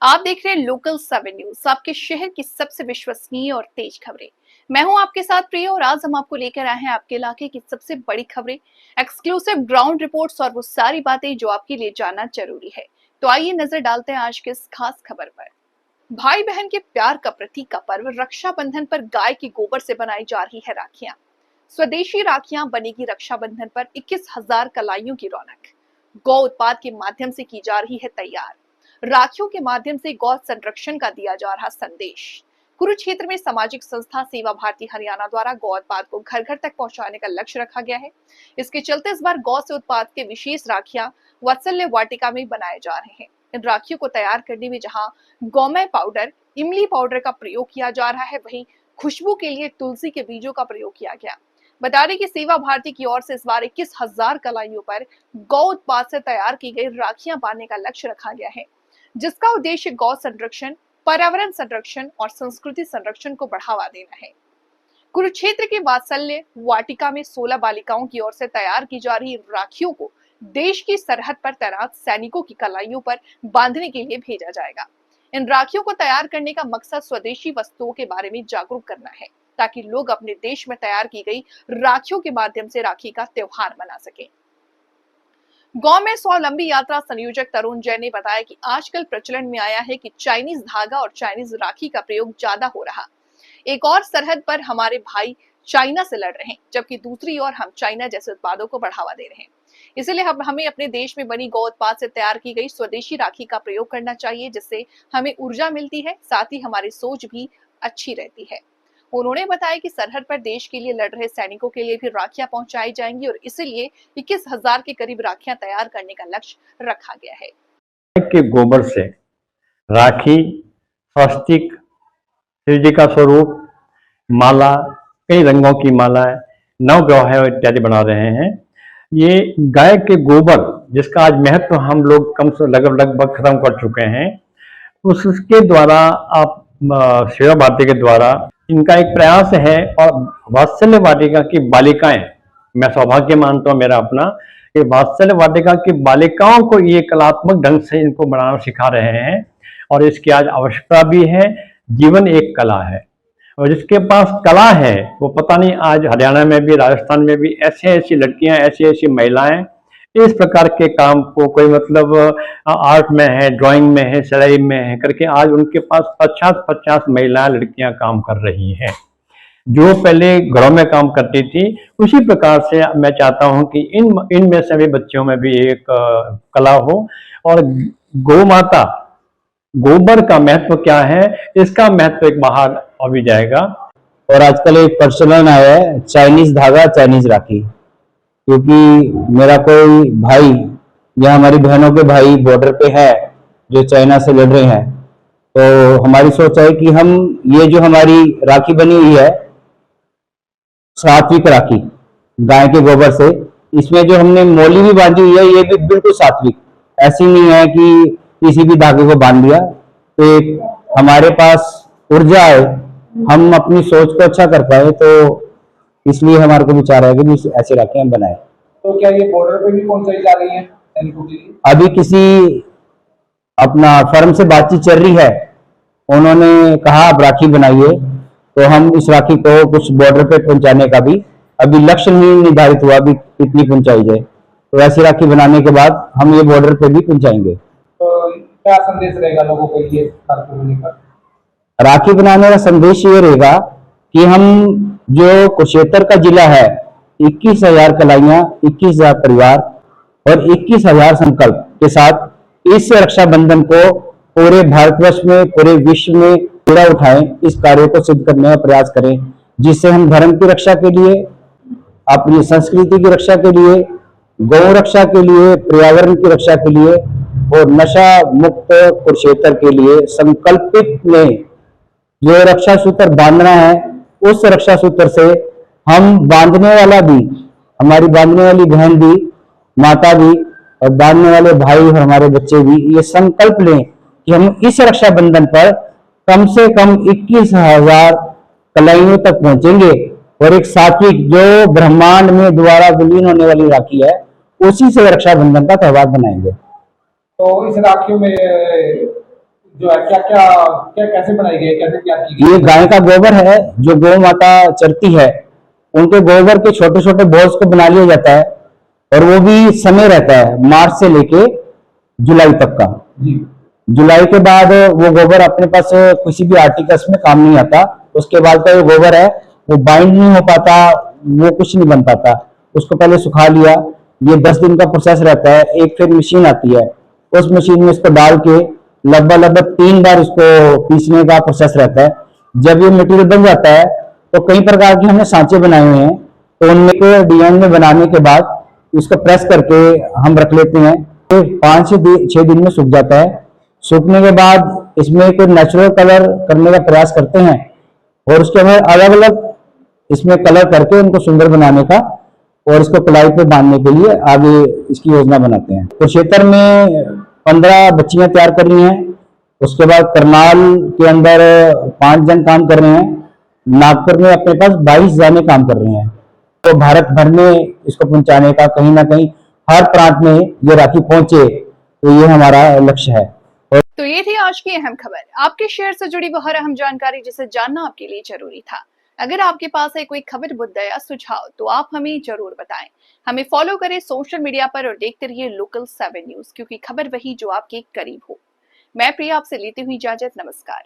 आप देख रहे हैं लोकल 7 न्यूज, आपके शहर की सबसे विश्वसनीय और तेज खबरें। मैं हूं आपके साथ प्रिया और आज हम आपको लेकर आए हैं आपके इलाके की सबसे बड़ी खबरें, एक्सक्लूसिव ग्राउंड रिपोर्ट्स और वो सारी बातें जो आपके लिए जानना जरूरी है। तो आइए नजर डालते हैं आज के इस खास खबर पर। भाई बहन के प्यार का प्रतीक का पर्व रक्षाबंधन पर गाय के गोबर से बनाई जा रही है राखियां। स्वदेशी राखियां बनेगी रक्षाबंधन पर 21,000 कलाइयों की रौनक। गौ उत्पाद के माध्यम से की जा रही है तैयार। राखियों के माध्यम से गौ संरक्षण का दिया जा रहा संदेश। कुरुक्षेत्र में सामाजिक संस्था सेवा भारती हरियाणा द्वारा गौ उत्पाद को घर घर तक पहुंचाने का लक्ष्य रखा गया है। इसके चलते इस बार गौ से उत्पाद के विशेष राखियां वात्सल्य वाटिका में बनाए जा रहे हैं। इन राखियों को तैयार करने में जहां गौमय पाउडर, इमली पाउडर का प्रयोग किया जा रहा है, वहीं खुशबू के लिए तुलसी के बीजों का प्रयोग किया गया। बता दें कि सेवा भारती की ओर से इस बार 21,000 कलाइयों पर गौ उत्पाद से तैयार की गई राखियां बांधने का लक्ष्य रखा गया है, जिसका उद्देश्य गौ संरक्षण, पर्यावरण संरक्षण और संस्कृति संरक्षण को बढ़ावा देना है। कुरुक्षेत्र के वात्सल्य वाटिका में 16 बालिकाओं की ओर से तैयार की जा रही राखियों को देश की सरहद पर तैनात सैनिकों की कलाइयों पर बांधने के लिए भेजा जाएगा। इन राखियों को तैयार करने का मकसद स्वदेशी वस्तुओं के बारे में जागरूक करना है, ताकि लोग अपने देश में तैयार की गई राखियों के माध्यम से राखी का त्योहार मना सकें। गौ में स्वावलंबी यात्रा संयोजक तरुण जैन ने बताया कि आजकल प्रचलन में आया है कि चाइनीज धागा और चाइनीज राखी का प्रयोग ज्यादा हो रहा। एक और सरहद पर हमारे भाई चाइना से लड़ रहे हैं, जबकि दूसरी ओर हम चाइना जैसे उत्पादों को बढ़ावा दे रहे हैं। इसलिए हमें अपने देश में बनी गौ उत्पाद से तैयार की गई स्वदेशी राखी का प्रयोग करना चाहिए, जिससे हमें ऊर्जा मिलती है, साथ ही हमारी सोच भी अच्छी रहती है। उन्होंने बताया कि सरहद पर देश के लिए लड़ रहे सैनिकों के लिए भी राखियां पहुंचाई जाएंगी और इसलिए 21,000 के करीब राखियां तैयार करने का लक्ष्य रखा गया है। के गोबर से राखी, स्वस्तिक, शिव जी का स्वरूप, माला, कई रंगों की मालाएं, नवग्रह इत्यादि बना रहे हैं। ये गाय के गोबर, जिसका आज महत्व हम लोग कम से लगभग खत्म कर चुके हैं, उसके द्वारा आप सेवा भारती के द्वारा इनका एक प्रयास है। और वात्सल्य वाटिका की बालिकाएं, मैं सौभाग्य मानता हूं मेरा अपना, कि वात्सल्य वाटिका की बालिकाओं को ये कलात्मक ढंग से इनको बनाना सिखा रहे हैं और इसकी आज आवश्यकता भी है। जीवन एक कला है और जिसके पास कला है वो पता नहीं, आज हरियाणा में भी, राजस्थान में भी ऐसी ऐसी लड़कियां, ऐसी ऐसी महिलाएं इस प्रकार के काम को, कोई मतलब आर्ट में है, ड्राइंग में है, सिलाई में है करके आज उनके पास 50-50 महिलाएं, लड़कियां काम कर रही हैं। जो पहले घरों में काम करती थी, उसी प्रकार से मैं चाहता हूं कि इनमें से भी बच्चों में भी एक कला हो। और गौ माता, गोबर का महत्व क्या है, इसका महत्व एक बाहर अभी जाएगा। और आजकल एक प्रचलन आया है चाइनीज धागा, चाइनीज राखी, क्योंकि मेरा कोई भाई या हमारी बहनों के भाई बॉर्डर पे है जो चाइना से लड़ रहे हैं, तो हमारी सोच है कि हम ये जो हमारी राखी बनी हुई है, सात्विक राखी, गाय के गोबर से, इसमें जो हमने मोली भी बांधी हुई है ये भी बिल्कुल सात्विक, ऐसी नहीं है कि किसी भी धागे को बांध दिया। तो एक हमारे पास ऊर्जा है, हम अपनी सोच को अच्छा कर पाए, तो इसलिए हमारे को विचार है कि ऐसी राखियां बनाए। तो क्या ये बॉर्डर पे भी पहुंचाई जा रही है सैनिकों के लिए? अभी किसी अपना फर्म से बातचीत चल रही है, उन्होंने कहा आप राखी बनाइए, तो हम इस राखी को कुछ बॉर्डर पे पहुंचाने का भी अभी लक्ष्य नहीं निर्धारित हुआ अभी कितनी पहुंचाई जाए। तो ऐसी राखी बनाने के बाद हम ये बॉर्डर पे भी पहुंचाएंगे। तो क्या संदेश रहेगा लोगों के लिए राखी बनाने का संदेश ये रहेगा कि हम जो कुरुक्षेत्र का जिला है, 21,000 कलाइयां, 21,000 परिवार और 21,000 संकल्प के साथ इस रक्षाबंधन को पूरे भारतवर्ष में, पूरे विश्व में पूरा उठाएं, इस कार्य को सिद्ध करने का प्रयास करें, जिससे हम धर्म की रक्षा के लिए, अपनी संस्कृति की रक्षा के लिए, गौ रक्षा के लिए, पर्यावरण की रक्षा के लिए और नशा मुक्त कुरुक्षेत्र के लिए संकल्पित में जो रक्षा सूत्र बांधना है, उस रक्षा सूत्र से हम बांधने वाला भी, हमारी बांधने वाली बहन भी, माता भी और बांधने वाले भाई और हमारे बच्चे भी ये संकल्प लें कि हम इस रक्षाबंधन पर कम से कम 21,000 कलाइयों तक पहुंचेंगे और एक सात्विक, जो ब्रह्मांड में द्वारा विलीन होने वाली राखी है, उसी से रक्षाबंधन का त्योहार बनाएंगे। तो इस राखियों में जो है क्या क्या क्या कैसे बनाई गई है, कैसे तैयार की गई ये गाय का गोबर है, जो गौ माता चरती है, उनके गोबर के छोटे छोटे बॉल्स को बना लिया जाता है, और वो भी समय रहता है मार्च से लेके जुलाई तक का। जी। जुलाई के बाद वो गोबर अपने पास किसी भी आर्टिकल्स में काम नहीं आता। उसके बाद का जो गोबर है वो बाइंड नहीं हो पाता, वो कुछ नहीं बन पाता। उसको पहले सुखा लिया, ये 10 दिन का प्रोसेस रहता है। एक फिर मशीन आती है, उस मशीन में इसको डाल के लगभग 3 बार इसको पीसने का प्रोसेस रहता है। जब ये मटेरियल बन जाता है तो कई प्रकार के हमने सांचे बनाए हुए हैं, तो उनमें को डिजाइन में बनाने के बाद इसको प्रेस करके हम रख लेते हैं। फिर 5 से 6 दिन में सूख जाता है। सूखने के बाद इसमें कोई नेचुरल कलर करने का प्रयास करते हैं, और उसके बाद अलग अलग इसमें कलर करके उनको सुंदर बनाने का, और इसको कलाई पे बांधने के लिए आगे इसकी योजना बनाते हैं। कुरुक्षेत्र में 15 बच्चियां तैयार कर रही हैं। उसके बाद करनाल के अंदर 5 जन काम कर रहे हैं। नागपुर में अपने पास 22 जने काम कर रहे हैं। तो भारत भर में इसको पहुंचाने का, कहीं ना कहीं हर प्रांत में ये राखी पहुंचे, तो ये हमारा लक्ष्य है। तो ये थी आज की अहम खबर, आपके शहर से जुड़ी वो हर अहम जानकारी जिसे जानना आपके लिए जरूरी था। अगर आपके पास है कोई खबर, मुद्दा या सुझाव, तो आप हमें जरूर बताएं। हमें फॉलो करें सोशल मीडिया पर और देखते रहिए लोकल 7 न्यूज, क्योंकि खबर वही जो आपके करीब हो। मैं प्रिया आपसे लेती हुई इजाजत, नमस्कार।